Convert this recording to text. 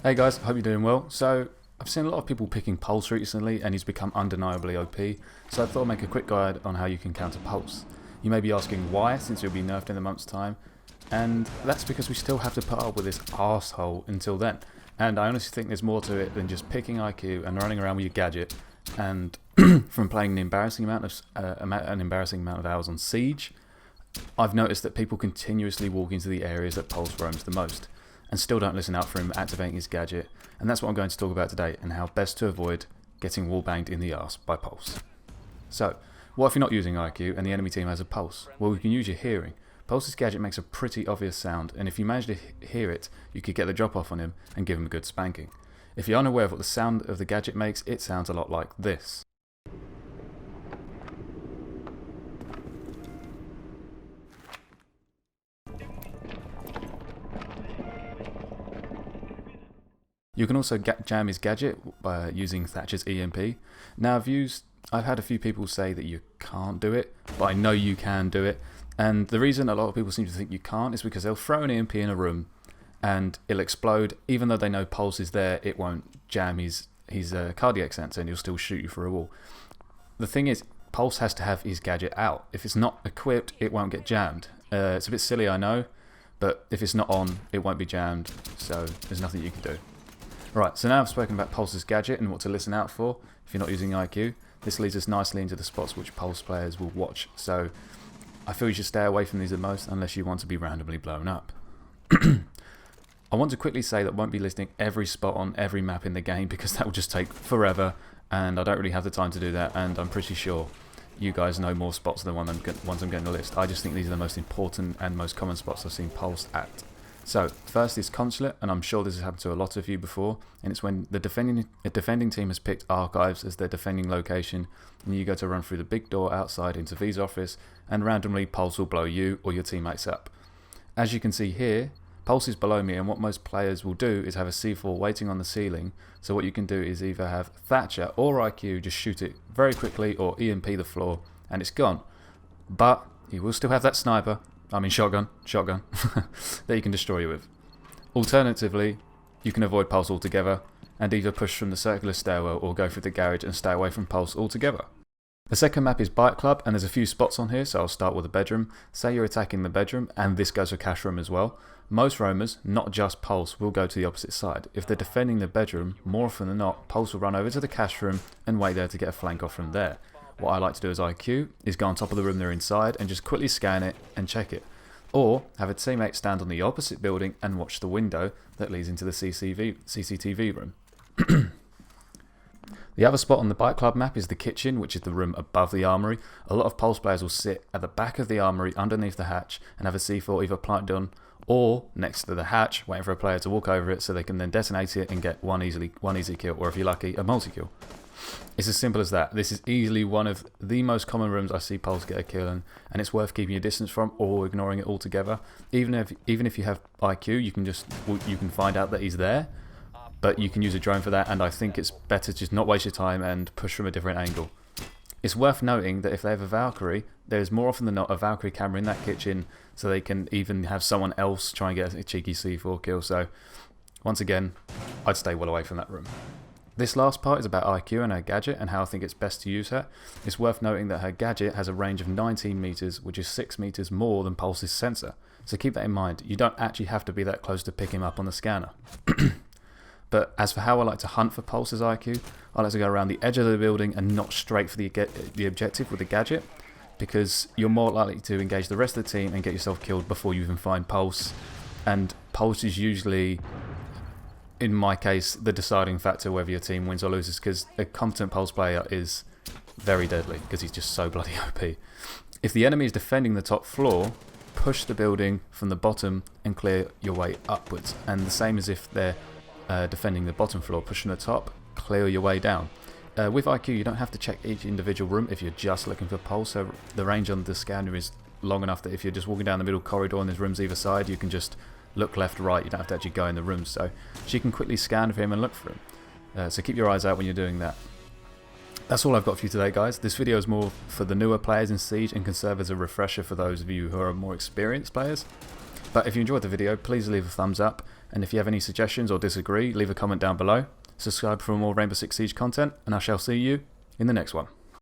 Hey guys, hope you're doing well. So, I've seen a lot of people picking Pulse recently and he's become undeniably OP, so I thought I'd make a quick guide on how you can counter Pulse. You may be asking why, since he'll be nerfed in a month's time, and that's because we still have to put up with this arsehole until then. And I honestly think there's more to it than just picking IQ and running around with your gadget, and from playing an embarrassing amount of hours on Siege, I've noticed that people continuously walk into the areas that Pulse roams the most, and still don't listen out for him activating his gadget, and that's what I'm going to talk about today, and how best to avoid getting wallbanged in the arse by Pulse. So, what if you're not using IQ and the enemy team has a Pulse? Well, you can use your hearing. Pulse's gadget makes a pretty obvious sound, and if you manage to hear it, you could get the drop off on him and give him a good spanking. If you're unaware of what the sound of the gadget makes, it sounds a lot like this. You can also jam his gadget by using Thatcher's EMP. Now I've had a few people say that you can't do it, but I know you can do it. And the reason a lot of people seem to think you can't is because they'll throw an EMP in a room and it'll explode. Even though they know Pulse is there, it won't jam his cardiac sensor and he'll still shoot you for a wall. The thing is, Pulse has to have his gadget out. If it's not equipped, it won't get jammed. It's a bit silly, I know, but if it's not on, it won't be jammed, so there's nothing you can do. Right, so now I've spoken about Pulse's gadget and what to listen out for if you're not using IQ. This leads us nicely into the spots which Pulse players will watch, so I feel you should stay away from these the most unless you want to be randomly blown up. I want to quickly say that I won't be listing every spot on every map in the game because that will just take forever and I don't really have the time to do that, and I'm pretty sure you guys know more spots than the ones I'm going to list. I just think these are the most important and most common spots I've seen Pulse at. So, first is Consulate, and I'm sure this has happened to a lot of you before, and it's when the defending team has picked Archives as their defending location, and you go to run through the big door outside into V's office, and randomly Pulse will blow you or your teammates up. As you can see here, Pulse is below me, and what most players will do is have a C4 waiting on the ceiling, so what you can do is either have Thatcher or IQ just shoot it very quickly, or EMP the floor, and it's gone. But you will still have that sniper, shotgun, that you can destroy you with. Alternatively, you can avoid Pulse altogether and either push from the circular stairwell or go through the garage and stay away from Pulse altogether. The second map is Bike Club, and there's a few spots on here, so I'll start with the bedroom. Say you're attacking the bedroom, and this goes for cash room as well. Most roamers, not just Pulse, will go to the opposite side. If they're defending the bedroom, more often than not, Pulse will run over to the cash room and wait there to get a flank off from there. What I like to do as IQ is go on top of the room they're inside and just quickly scan it and check it. Or have a teammate stand on the opposite building and watch the window that leads into the CCTV room. The other spot on the Bike Club map is the kitchen, which is the room above the armory. A lot of Pulse players will sit at the back of the armory underneath the hatch and have a C4 either planted on or next to the hatch, waiting for a player to walk over it so they can then detonate it and get one easy kill, or if you're lucky, a multi-kill. It's as simple as that. This is easily one of the most common rooms I see Pulse get a kill in, and it's worth keeping your distance from or ignoring it altogether. Even if you have IQ, you can find out that he's there, but you can use a drone for that, and I think it's better to just not waste your time and push from a different angle. It's worth noting that if they have a Valkyrie, there's more often than not a Valkyrie camera in that kitchen, so they can even have someone else try and get a cheeky C4 kill. So once again, I'd stay well away from that room. This last part is about IQ and her gadget and how I think it's best to use her. It's worth noting that her gadget has a range of 19 meters, which is 6 meters more than Pulse's sensor. So keep that in mind. You don't actually have to be that close to pick him up on the scanner. But as for how I like to hunt for Pulse's IQ, I like to go around the edge of the building and not straight for the objective with the gadget, because you're more likely to engage the rest of the team and get yourself killed before you even find Pulse. And Pulse is usually, in my case, the deciding factor whether your team wins or loses, because a competent Pulse player is very deadly because he's just so bloody OP. If the enemy is defending the top floor, push the building from the bottom and clear your way upwards. And the same as if they're defending the bottom floor, push from the top, clear your way down. With IQ, you don't have to check each individual room if you're just looking for Pulse. So the range on the scanner is long enough that if you're just walking down the middle corridor and there's rooms either side, you can just look left, right. You don't have to actually go in the rooms. So she can quickly scan for him and look for him. So keep your eyes out when you're doing that. That's all I've got for you today, guys. This video is more for the newer players in Siege and can serve as a refresher for those of you who are more experienced players. But if you enjoyed the video, please leave a thumbs up And if you have any suggestions or disagree, leave a comment down below. Subscribe for more Rainbow Six Siege content, and I shall see you in the next one.